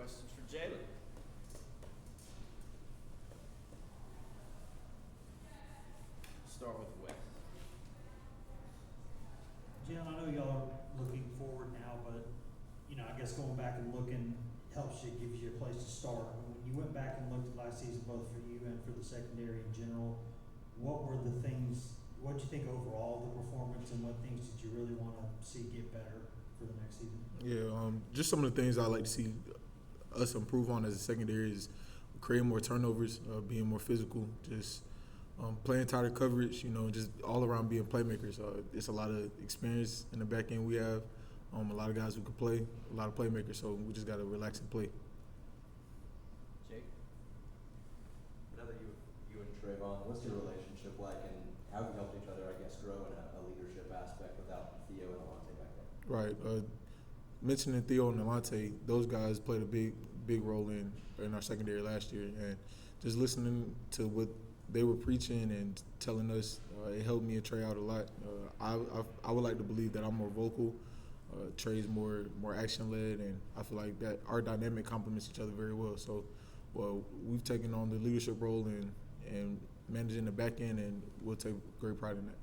questions for Jaylen? Start with Wes. Jim, I know y'all are looking forward now, but, I guess going back and looking helps you, gives you a place to start. When you went back and looked at last season, both for you and for the secondary in general, what were the things, what'd you think overall of the performance, and what things did you really want to see get better for the next season? Yeah, just some of the things I like to see us improve on as a secondary is creating more turnovers, being more physical, just playing tighter coverage, just all around being playmakers. It's a lot of experience in the back end we have, a lot of guys who can play, a lot of playmakers, so we just got to relax and play. Jake? Now that you and Trayvon, what's your relationship like, and how have you helped each other, I guess, grow in a leadership aspect without Theo and Alante back there? Right. Mentioning Theo and Alante, those guys played a big role in our secondary last year, and just listening to what they were preaching and telling us, it helped me and Trey out a lot. I would like to believe that I'm more vocal. Trey's more action led, and I feel like that our dynamic complements each other very well. So, we've taken on the leadership role and managing the back end, and we'll take great pride in that.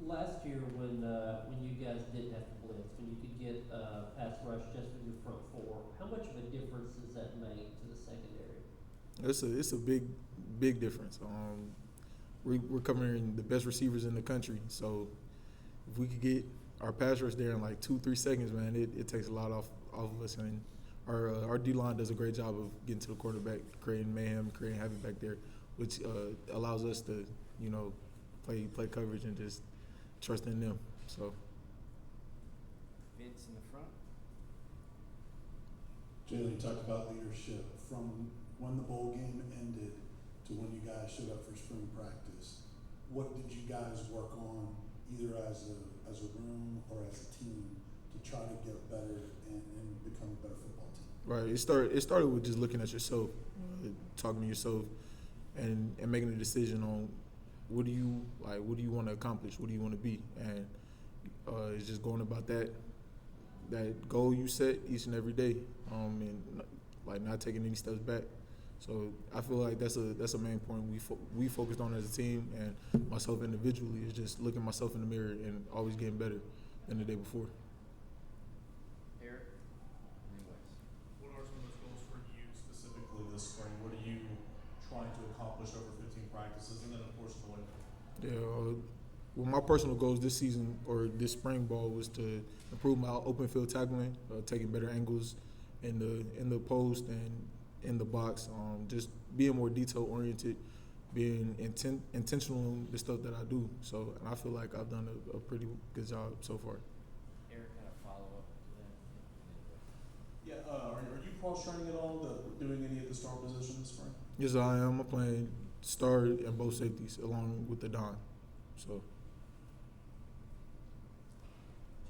Last year, when you guys didn't have to blitz, when you could get pass rush just with your front four, how much of a difference does that make to the secondary? It's a big difference. We're covering the best receivers in the country, so if we could get our pass rush there in like 2-3 seconds, man, it takes a lot off of us. And our D line does a great job of getting to the quarterback, creating mayhem, creating havoc back there, which allows us to play coverage and just trust in them. So. Vince in the front. Jaylen, you talked about leadership. From when the bowl game ended to when you guys showed up for spring practice, what did you guys work on, either as a room or as a team, to try to get better and become a better football team? Right. It started with just looking at yourself, talking to yourself, and making a decision on what do you like, what do you want to accomplish, what do you want to be, and it's just going about that goal you set each and every day, and like not taking any steps back. So I feel like that's a main point we focused on as a team, and myself individually is just looking myself in the mirror and always getting better than the day before. Eric? And then Wes. What are some of those goals for you specifically this spring? What are you trying to accomplish over 15 practices, and then of course in the winter? Yeah, well, my personal goals this season or this spring ball was to improve my open field tackling, taking better angles in the post and in the box, just being more detail oriented, being intentional in the stuff that I do. So, and I feel like I've done a pretty good job so far. Eric had a follow-up to that. Yeah, are you cross-training at all, doing any of the star positions this spring? Yes, I am. I'm playing star and both safeties along with the Don. So.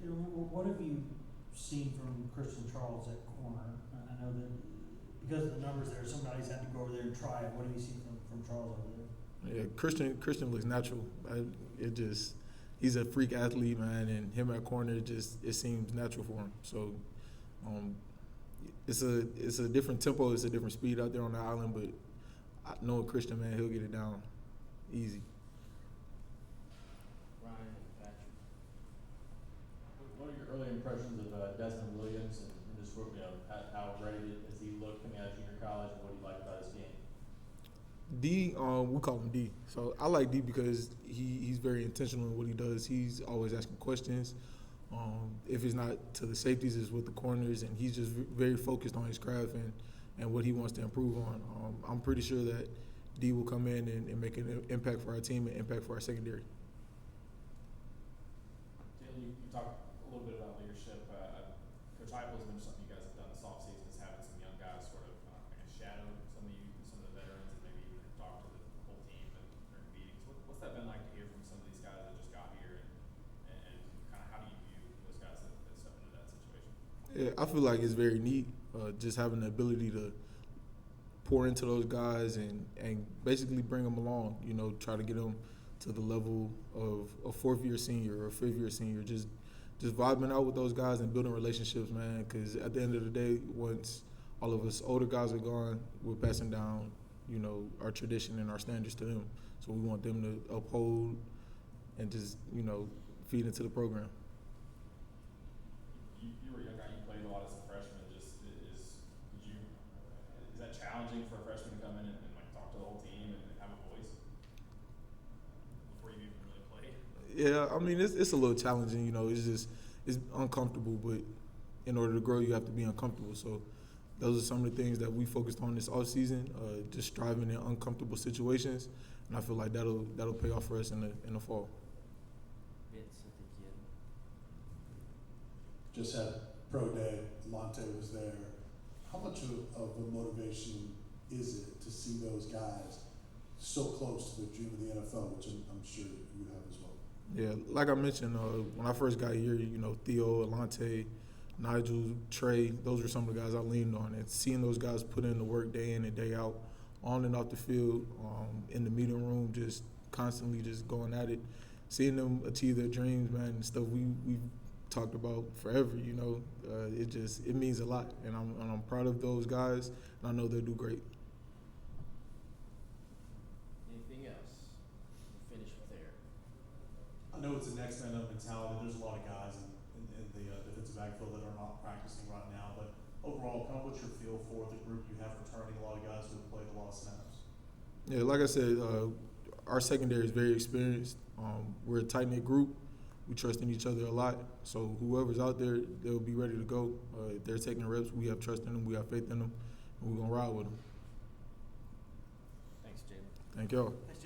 What have you seen from Christian Charles at corner? I know that because of the numbers there, somebody's had to go over there and try it. What have you seen from Charles over there? Yeah, Christian looks natural. He's a freak athlete, man, and him at corner it seems natural for him. So, it's a different tempo, it's a different speed out there on the island, but I know Christian, man, he'll get it down easy. Ryan and Patrick. What are your early impressions of Desmond Williams and just how ready does he look coming out of junior college, and what do you like about his game? D, we call him D. So I like D because he's very intentional in what he does. He's always asking questions. If it's not to the safeties, it's with the corners, and he's just very focused on his craft and what he wants to improve on. I'm pretty sure that D will come in and make an impact for our team and impact for our secondary. Jaylen, you talked a little bit about leadership. Coach Heupel has been something you guys have done this offseason, is having some young guys sort of shadow some of the veterans, and maybe even talk to the whole team during meetings. What's that been like to hear from some of these guys that just got here, and kind of how do you view those guys that step into that situation? Yeah, I feel like it's very neat, just having the ability to pour into those guys and basically bring them along. You know, try to get them to the level of a fourth-year senior or a fifth-year senior. Just vibing out with those guys and building relationships, man. Because at the end of the day, once all of us older guys are gone, we're passing down, you know, our tradition and our standards to them. So we want them to uphold and just, you know, feed into the program. You were a young guy, you played a lot as a freshman, is that challenging for a freshman to come in and like talk to the whole team and have a voice before you even really play? Yeah, I mean, it's a little challenging, you know, it's uncomfortable, but in order to grow, you have to be uncomfortable. So those are some of the things that we focused on this offseason, just striving in uncomfortable situations, and I feel like that'll pay off for us in the fall. Just had pro day, Monte was there. How much of a motivation is it to see those guys so close to the dream of the NFL, which I'm sure you have as well? Yeah, like I mentioned, when I first got here, you know, Theo, Alante, Nigel, Trey, those were some of the guys I leaned on. And seeing those guys put in the work day in and day out, on and off the field, in the meeting room, just constantly just going at it, seeing them achieve their dreams, man, and stuff we've talked about forever, you know, it means a lot. And I'm proud of those guys, and I know they'll do great. Anything else? We'll finish with Eric. I know it's a next man up mentality. There's a lot of guys in the defensive backfield that are not practicing right now, but overall, kind of what's your feel for the group you have returning, a lot of guys who have played a lot of snaps? Yeah, like I said, our secondary is very experienced. We're a tight-knit group. We trust in each other a lot. So whoever's out there, they'll be ready to go. If they're taking reps, we have trust in them, we have faith in them, and we're going to ride with them. Thanks, Jaylen. Thank y'all. Thanks,